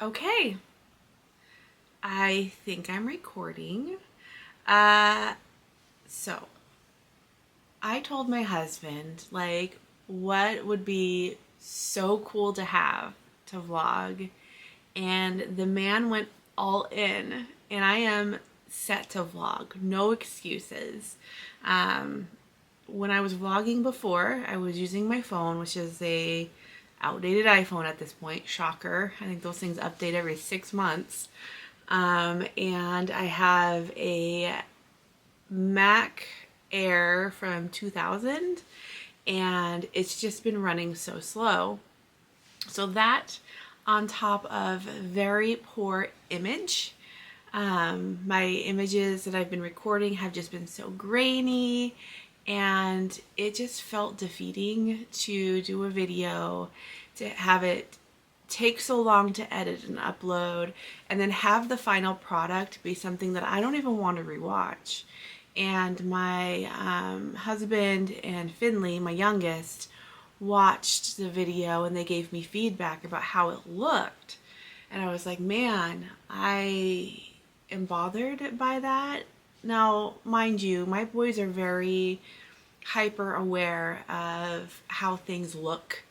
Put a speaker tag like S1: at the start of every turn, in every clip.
S1: Okay, I think I'm recording. So I told my husband, like, what would be so cool to have to vlog, and the man went all in, and I am set to vlog. No excuses. Um, when I was vlogging before, I was using my phone, which is a outdated iPhone at this point. Shocker. I think those things update every 6 months. And I have a Mac Air from 2000, and it's just been running so slow. So that, on top of very poor image, my images that I've been recording have just been so grainy, and it just felt defeating to do a video, to have it take so long to edit and upload, and then have the final product be something that I don't even want to rewatch. And my husband and Finley, my youngest, watched the video and they gave me feedback about how it looked. And I was like, man, I am bothered by that. Now, mind you, my boys are very hyper aware of how things look.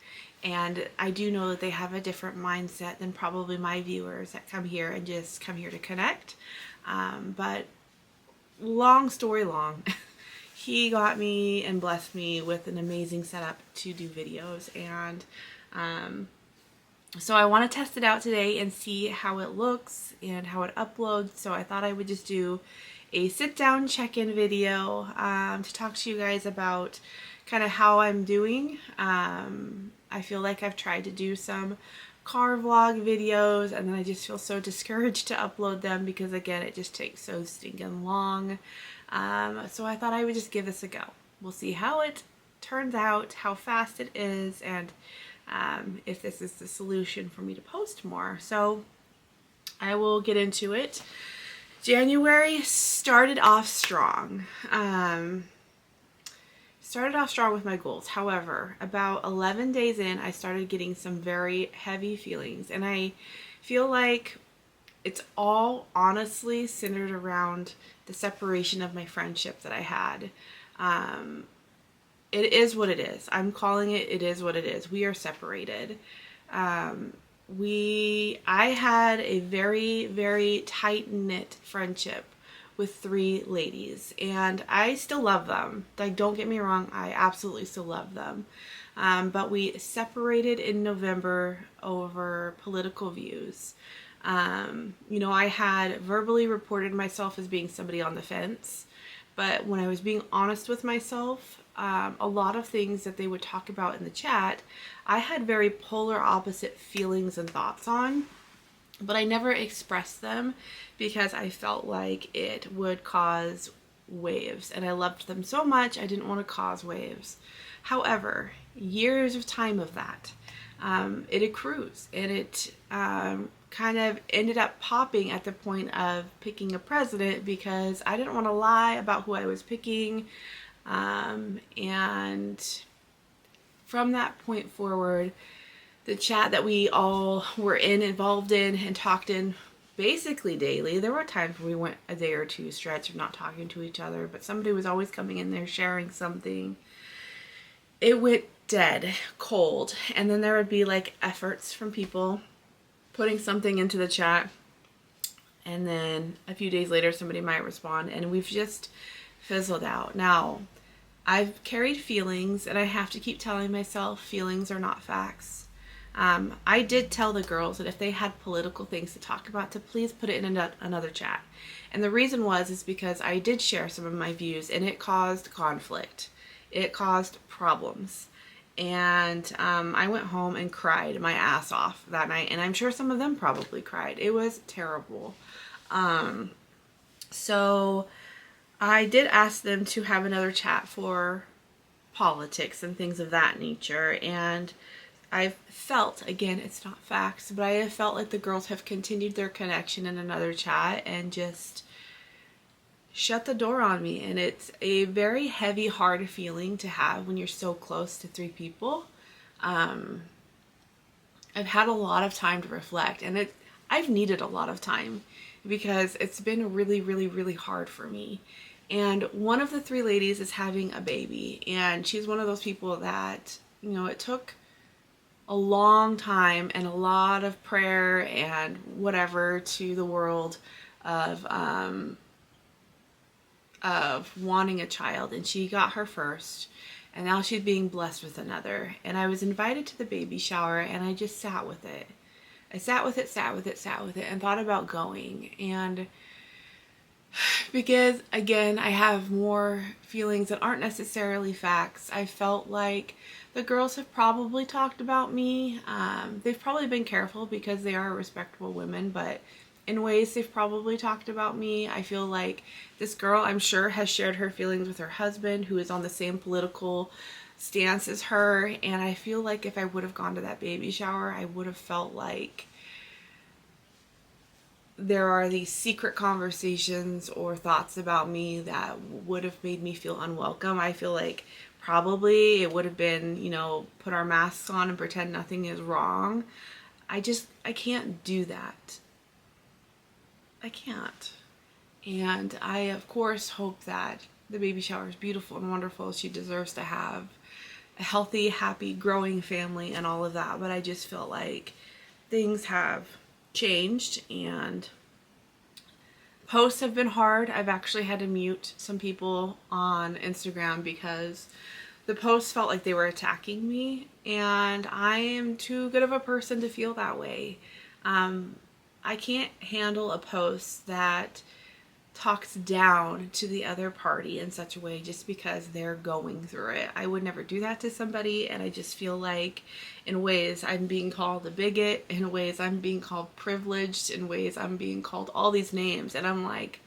S1: And I do know that they have a different mindset than probably my viewers that come here and just come here to connect. But long story long, he got me and blessed me with an amazing setup to do videos. And so I want to test it out today and see how it looks and how it uploads. So I thought I would just do a sit-down check-in video to talk to you guys about kind of how I'm doing. I feel like I've tried to do some car vlog videos and then I just feel so discouraged to upload them because, again, it just takes so stinking long. So I thought I would just give this a go. We'll see how it turns out, how fast it is, and if this is the solution for me to post more. So I will get into it. January started off strong. Started off strong with my goals. However, about 11 days in, I started getting some very heavy feelings, and I feel like it's all honestly centered around the separation of my friendship that I had. It is what it is. I'm calling it, it is what it is. We are separated. I had a very, very tight-knit friendship with 3 ladies, and I still love them. Like, don't get me wrong, I absolutely still love them. But we separated in November over political views. I had verbally reported myself as being somebody on the fence, but when I was being honest with myself, a lot of things that they would talk about in the chat, I had very polar opposite feelings and thoughts on. But I never expressed them because I felt like it would cause waves, and I loved them so much I didn't want to cause waves. However, years of time of that, it accrues, and it kind of ended up popping at the point of picking a president because I didn't want to lie about who I was picking, and from that point forward, the chat that we all were involved in and talked in basically daily. There were times where we went a day or two stretch of not talking to each other, but somebody was always coming in there sharing something. It went dead cold, and then there would be like efforts from people putting something into the chat, and then a few days later somebody might respond, and we've just fizzled out. Now, I've carried feelings, and I have to keep telling myself feelings are not facts. I did tell the girls that if they had political things to talk about, to please put it in another chat. And the reason is because I did share some of my views, and it caused conflict. It caused problems. And I went home and cried my ass off that night, and I'm sure some of them probably cried. It was terrible. So I did ask them to have another chat for politics and things of that nature, and I've felt, again, it's not facts, but I have felt like the girls have continued their connection in another chat and just shut the door on me. And it's a very heavy, hard feeling to have when you're so close to 3 people. I've had a lot of time to reflect, and I've needed a lot of time because it's been really, really, really hard for me. And one of the three ladies is having a baby, and she's one of those people that, it took a long time and a lot of prayer and whatever to the world of wanting a child, and she got her first, and now she's being blessed with another. And I was invited to the baby shower, and I just sat with it. I sat with it, and thought about going. And because, again, I have more feelings that aren't necessarily facts, I felt like the girls have probably talked about me. They've probably been careful because they are respectable women, but in ways they've probably talked about me. I feel like this girl, I'm sure, has shared her feelings with her husband, who is on the same political stance as her. And I feel like if I would have gone to that baby shower, I would have felt like there are these secret conversations or thoughts about me that would have made me feel unwelcome. I feel like probably it would have been, put our masks on and pretend nothing is wrong. I can't do that. I can't. And I, of course, hope that the baby shower is beautiful and wonderful. She deserves to have a healthy, happy, growing family and all of that. But I just feel like things have changed, and posts have been hard. I've actually had to mute some people on Instagram because the posts felt like they were attacking me, and I am too good of a person to feel that way. I can't handle a post that talks down to the other party in such a way just because they're going through it. I would never do that to somebody, and I just feel like in ways I'm being called a bigot, in ways I'm being called privileged, in ways I'm being called all these names, and I'm like,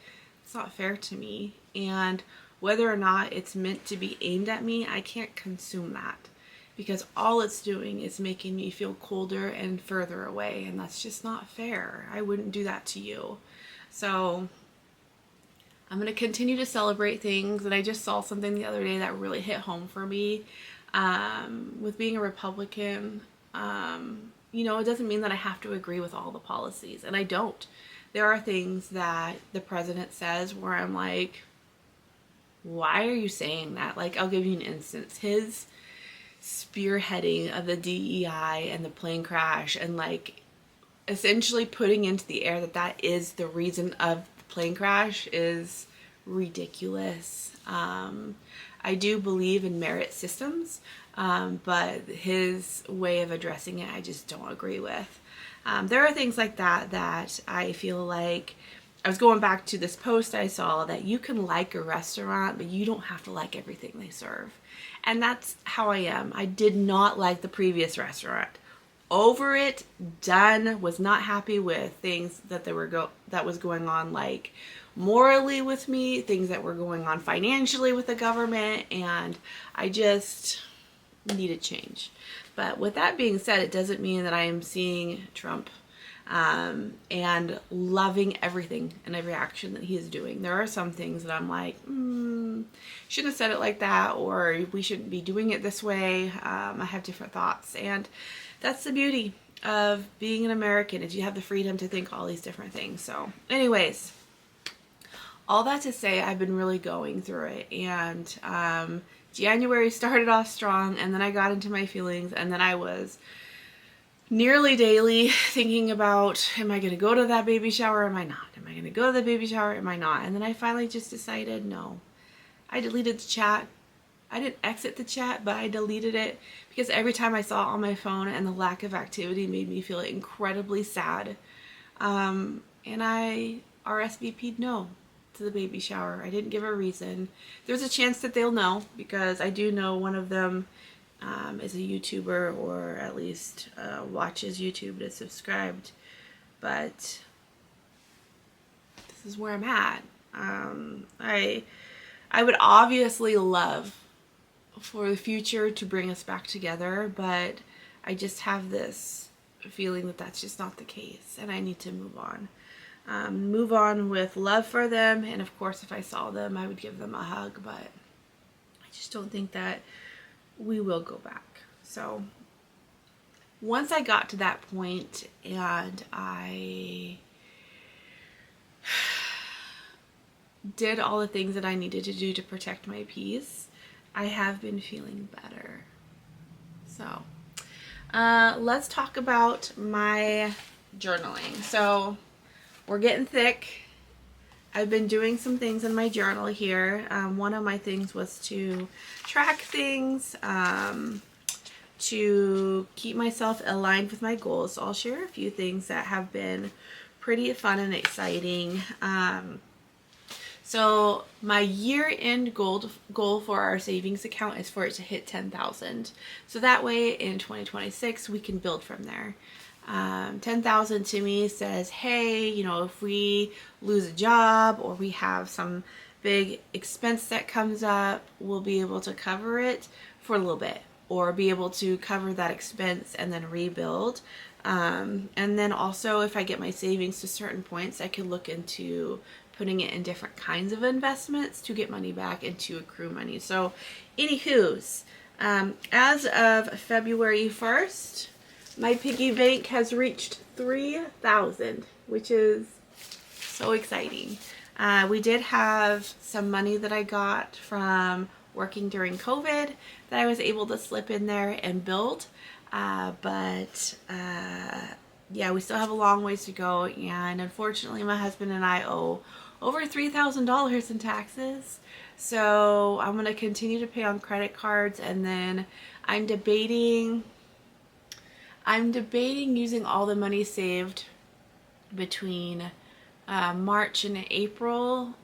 S1: it's not fair to me. And whether or not it's meant to be aimed at me, I can't consume that, because all it's doing is making me feel colder and further away, and that's just not fair. I wouldn't do that to you. So I'm going to continue to celebrate things, and I just saw something the other day that really hit home for me. With being a Republican, it doesn't mean that I have to agree with all the policies, and I don't. There are things that the president says where I'm like, why are you saying that? Like, I'll give you an instance. His spearheading of the DEI and the plane crash, and like essentially putting into the air that is the reason of the plane crash, is ridiculous. I do believe in merit systems, but his way of addressing it, I just don't agree with. There are things like that I feel like, I was going back to this post I saw, that you can like a restaurant, but you don't have to like everything they serve. And that's how I am. I did not like the previous restaurant. Over it, done, was not happy with things that that was going on, like morally with me, things that were going on financially with the government, and I just needed change. But with that being said, it doesn't mean that I am seeing Trump and loving everything and every action that he is doing. There are some things that I'm like, shouldn't have said it like that, or we shouldn't be doing it this way. I have different thoughts, and that's the beauty of being an American, is you have the freedom to think all these different things. So anyways, all that to say, I've been really going through it, and January started off strong, and then I got into my feelings, and then I was nearly daily thinking about, am I going to go to that baby shower or am I not? Am I going to go to the baby shower or am I not? And then I finally just decided no. I deleted the chat. I didn't exit the chat, but I deleted it because every time I saw it on my phone and the lack of activity made me feel incredibly sad. And I RSVP'd no to the baby shower. I didn't give a reason. There's a chance that they'll know, because I do know one of them is a YouTuber, or at least watches YouTube and is subscribed. But this is where I'm at. I would obviously love for the future to bring us back together, but I just have this feeling that that's just not the case, and I need to move on. Move on with love for them, and of course if I saw them I would give them a hug, but I just don't think that we will go back. So once I got to that point and I did all the things that I needed to do to protect my peace, I have been feeling better. So, let's talk about my journaling. So, we're getting thick. I've been doing some things in my journal here. One of my things was to track things, to keep myself aligned with my goals. So I'll share a few things that have been pretty fun and exciting. So my year-end goal for our savings account is for it to hit 10,000. So that way in 2026 we can build from there. 10,000 to me says, hey, you know, if we lose a job or we have some big expense that comes up, we'll be able to cover it for a little bit, or be able to cover that expense and then rebuild. And then also if I get my savings to certain points, I could look into putting it in different kinds of investments to get money back and to accrue money. So anywho's, as of February 1st, my piggy bank has reached 3,000, which is so exciting. We did have some money that I got from working during COVID that I was able to slip in there and build. But yeah, we still have a long ways to go. And unfortunately, my husband and I owe over $3,000 in taxes. So I'm going to continue to pay on credit cards. And then I'm debating using all the money saved between March and April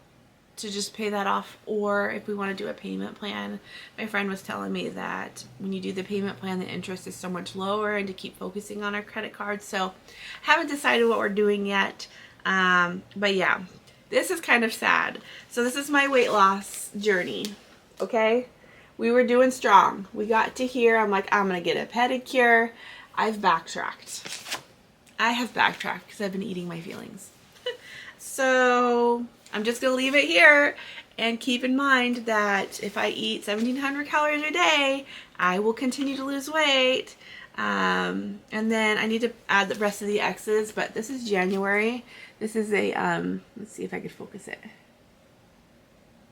S1: to just pay that off, or if we want to do a payment plan. My friend was telling me that when you do the payment plan, the interest is so much lower, and to keep focusing on our credit cards. So haven't decided what we're doing yet. But yeah, this is kind of sad. So this is my weight loss journey. Okay. We were doing strong. We got to here. I'm like, I'm going to get a pedicure. I've backtracked. I have backtracked because I've been eating my feelings. So I'm just going to leave it here and keep in mind that if I eat 1,700 calories a day, I will continue to lose weight. And then I need to add the rest of the X's, but this is January. This is a, let's see if I could focus it.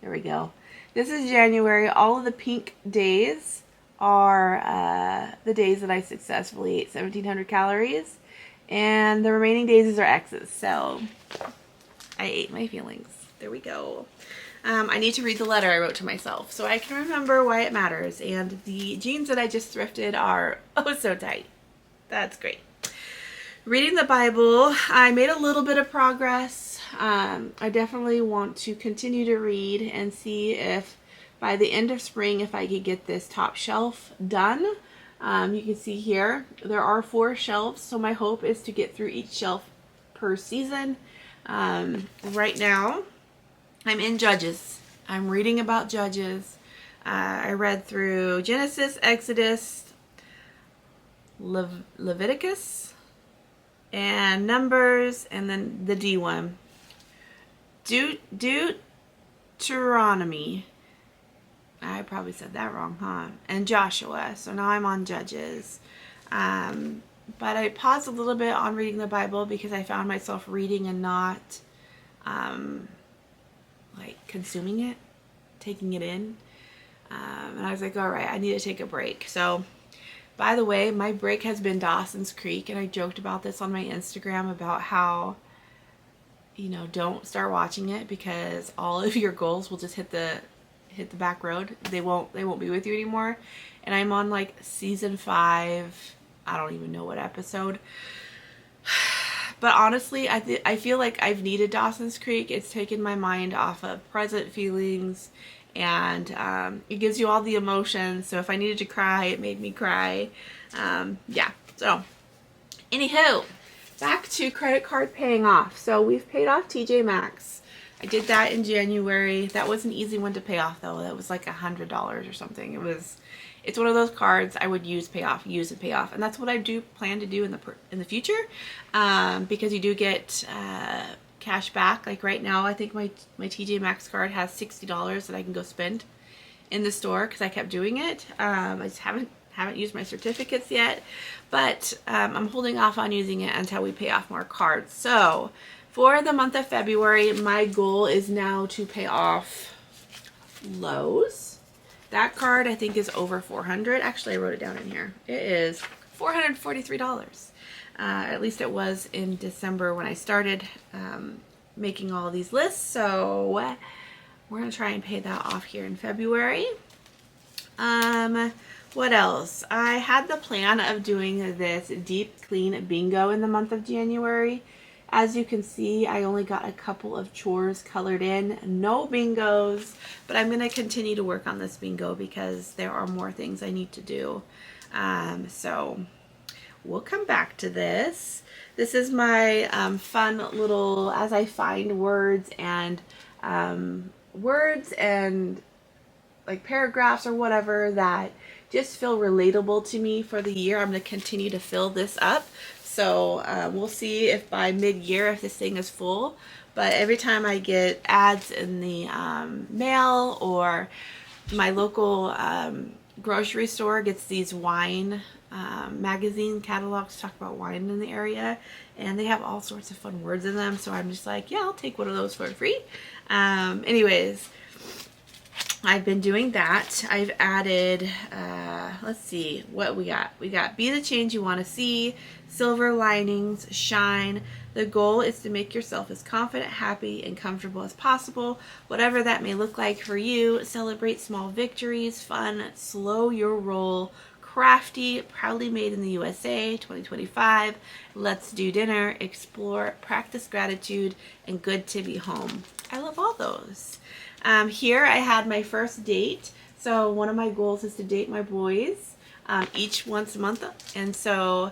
S1: There we go. This is January. All of the pink days are the days that I successfully ate 1,700 calories. And the remaining days are X's. So I ate my feelings. There we go. I need to read the letter I wrote to myself so I can remember why it matters. And the jeans that I just thrifted are oh so tight. That's great. Reading the Bible, I made a little bit of progress. I definitely want to continue to read and see if by the end of spring, if I could get this top shelf done. You can see here, there are 4 shelves, so my hope is to get through each shelf per season. Right now, I'm in Judges. I'm reading about Judges. I read through Genesis, Exodus, Leviticus, and Numbers, and then the D one. Deuteronomy. I probably said that wrong, huh? And Joshua. So now I'm on Judges. But I paused a little bit on reading the Bible because I found myself reading and not like consuming it, taking it in. And I was like, all right, I need to take a break. So, by the way, my break has been Dawson's Creek, and I joked about this on my Instagram about how, you know, don't start watching it because all of your goals will just hit the back road. They won't be with you anymore. And I'm on like season 5. I don't even know what episode. But honestly, I feel like I've needed Dawson's Creek. It's taken my mind off of present feelings, and it gives you all the emotions. So if I needed to cry, it made me cry. Yeah. So, anywho, back to credit card paying off. So we've paid off TJ Maxx. I did that in January. That was an easy one to pay off, though. That was like $100 or something. It's one of those cards I would use and pay off, and that's what I do plan to do in the future, because you do get cash back. Like right now, I think my TJ Maxx card has $60 that I can go spend in the store because I kept doing it. I just haven't haven't used my certificates yet, but I'm holding off on using it until we pay off more cards. So for the month of February, my goal is now to pay off Lowe's. That card I think is over $400. Actually, I wrote it down in here. It is $443. At least it was in December when I started making all of these lists. So we're going to try and pay that off here in February. What else? I had the plan of doing this deep clean bingo in the month of January. As you can see, I only got a couple of chores colored in, no bingos, but I'm going to continue to work on this bingo because there are more things I need to do. So we'll come back to this. This is my fun little, as I find words and like paragraphs or whatever that just feel relatable to me for the year. I'm going to continue to fill this up. So we'll see if by mid-year if this thing is full. But every time I get ads in the mail, or my local grocery store gets these wine magazine catalogs talk about wine in the area, and they have all sorts of fun words in them. So I'm just like, yeah, I'll take one of those for free. Anyways, I've been doing that. I've added, let's see what we got. We got be the change you want to see, silver linings, shine. The goal is to make yourself as confident, happy, and comfortable as possible, whatever that may look like for you. Celebrate small victories, fun, slow your roll, crafty, proudly made in the USA, 2025. Let's do dinner, explore, practice gratitude, and good to be home. I love all those. Here I had my first date. So one of my goals is to date my boys each once a month. And so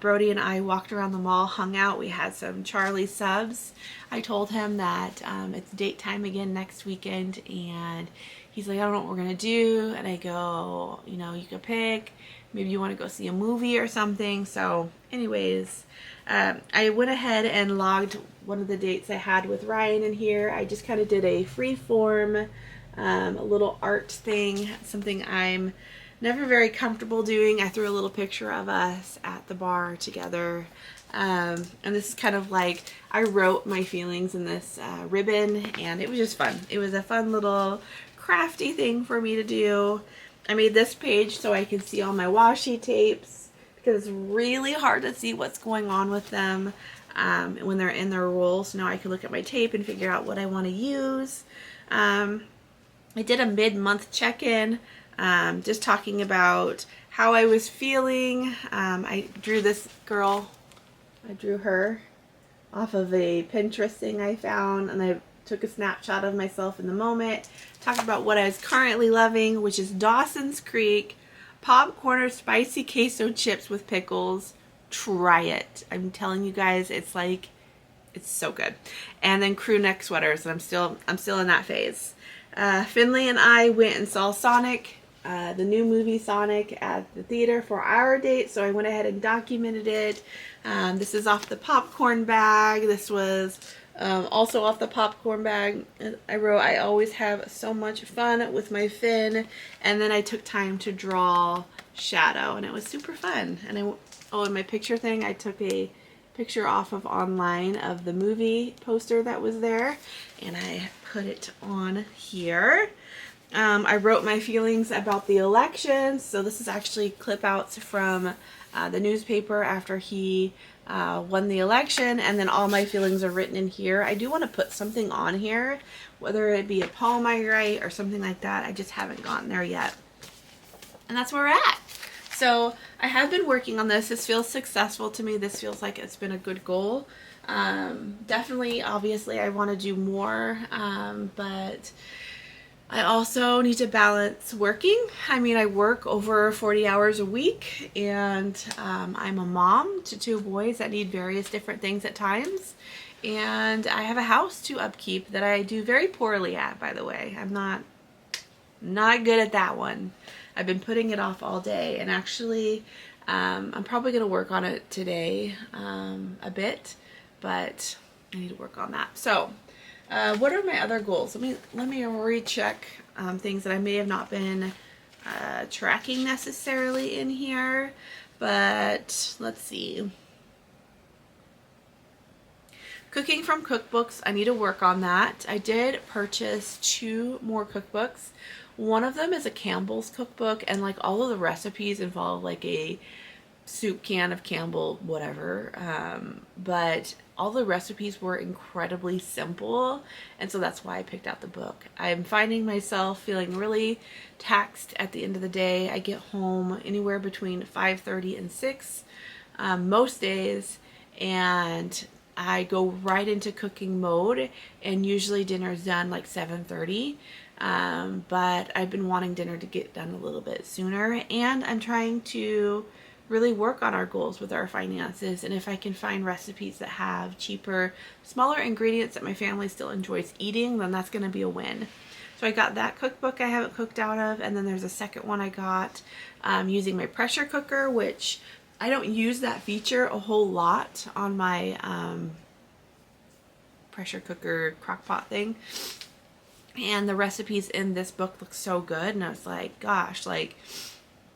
S1: Brody and I walked around the mall, hung out. We had some Charlie subs. I told him that it's date time again next weekend. And he's like, I don't know what we're going to do. And I go, you know, you could pick. Maybe you want to go see a movie or something. So anyways, I went ahead and logged one of the dates I had with Ryan in here. I just kind of did a free form, a little art thing, something I'm never very comfortable doing. I threw a little picture of us at the bar together. And this is kind of like, I wrote my feelings in this ribbon, and it was just fun. It was a fun little crafty thing for me to do. I made this page so I can see all my washi tapes, because it's really hard to see what's going on with them when they're in their roll. So now I can look at my tape and figure out what I want to use. I did a mid-month check-in, just talking about how I was feeling. I drew this girl. I drew her off of a Pinterest thing I found, and I took a snapshot of myself in the moment. Talked about what I was currently loving, which is Dawson's Creek popcorn spicy queso chips with pickles. Try it. I'm telling you guys, it's like, it's so good. And then crew neck sweaters, and I'm still in that phase. Finley and I went and saw Sonic, the new movie Sonic, at the theater for our date, so I went ahead and documented it. This is off the popcorn bag. This was also off the popcorn bag. I wrote, I always have so much fun with my Finn. And then I took time to draw Shadow, and it was super fun. And in my picture thing, I took a picture off of online of the movie poster that was there, and I put it on here. I wrote my feelings about the election. So this is actually clip outs from the newspaper after he won the election, and then all my feelings are written in here. I do want to put something on here, whether it be a poem I write or something like that. I just haven't gotten there yet. And that's where we're at. So I have been working on this. This feels successful to me. This feels like it's been a good goal. Definitely, obviously, I want to do more, but I also need to balance working. I mean, I work over 40 hours a week, and I'm a mom to 2 boys that need various different things at times. And I have a house to upkeep that I do very poorly at, by the way. I'm not good at that one. I've been putting it off all day, and actually I'm probably going to work on it today a bit, but I need to work on that. So what are my other goals? Let me recheck things that I may have not been tracking necessarily in here, but let's see. Cooking from cookbooks, I need to work on that. I did purchase 2 more cookbooks. One of them is a Campbell's cookbook, and like all of the recipes involve like a soup can of Campbell whatever, but all the recipes were incredibly simple, and so that's why I picked out the book. I'm finding myself feeling really taxed at the end of the day. I get home anywhere between 5:30 and 6 most days, and I go right into cooking mode, and usually dinner's done like 7:30. But I've been wanting dinner to get done a little bit sooner, and I'm trying to really work on our goals with our finances, and if I can find recipes that have cheaper, smaller ingredients that my family still enjoys eating, then that's going to be a win. So I got that cookbook I haven't cooked out of, and then there's a second one I got using my pressure cooker, which I don't use that feature a whole lot on my pressure cooker crock pot thing. And the recipes in this book look so good, and I was like, gosh, like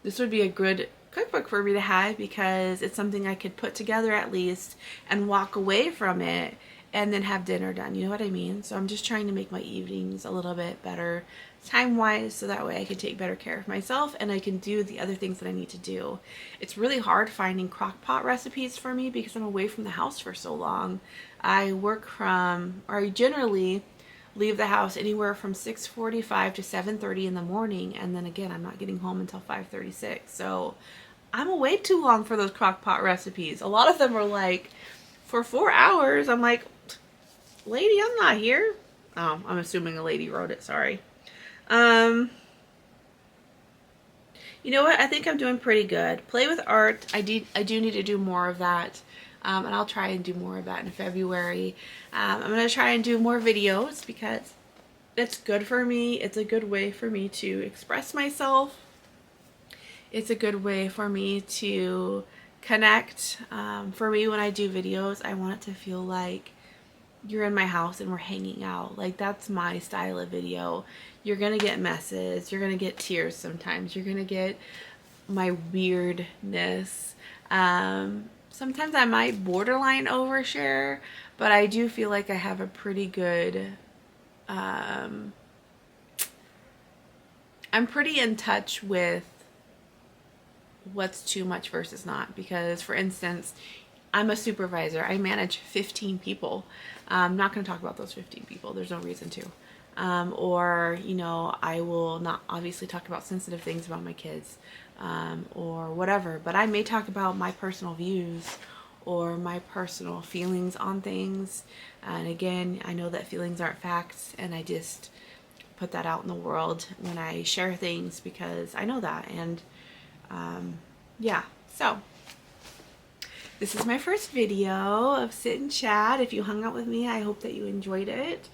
S1: this would be a good cookbook for me to have, because it's something I could put together at least and walk away from it and then have dinner done. You know what I mean? So I'm just trying to make my evenings a little bit better time-wise, so that way I can take better care of myself and I can do the other things that I need to do. It's really hard finding crock pot recipes for me because I'm away from the house for so long. I generally leave the house anywhere from 6:45 to 7:30 in the morning, and then again I'm not getting home until 5:36. So I'm away too long for those crock pot recipes. A lot of them are like for 4 hours. I'm like, lady, I'm not here. Oh, I'm assuming a lady wrote it, sorry. You know what? I think I'm doing pretty good. Play with art. I do need to do more of that. And I'll try and do more of that in February. I'm going to try and do more videos because it's good for me. It's a good way for me to express myself. It's a good way for me to connect. For me, when I do videos, I want it to feel like you're in my house and we're hanging out. Like, that's my style of video. You're going to get messes. You're going to get tears sometimes. You're going to get my weirdness. Sometimes I might borderline overshare, but I do feel like I have a pretty good, I'm pretty in touch with what's too much versus not, because for instance, I'm a supervisor. I manage 15 people. I'm not going to talk about those 15 people. There's no reason to. Or, you know, I will not obviously talk about sensitive things about my kids. Or whatever, but I may talk about my personal views or my personal feelings on things, and again, I know that feelings aren't facts, and I just put that out in the world when I share things because I know that. And yeah, so this is my first video of Sit and Chat. If you hung out with me, I hope that you enjoyed it,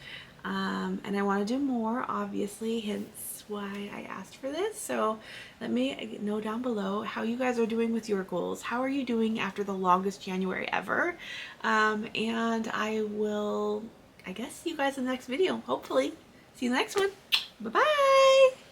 S1: and I want to do more, obviously, hence why I asked for this. So let me know down below how you guys are doing with your goals. How are you doing after the longest January ever? And I will, I guess, see you guys in the next video, hopefully. See you in the next one. Bye-bye!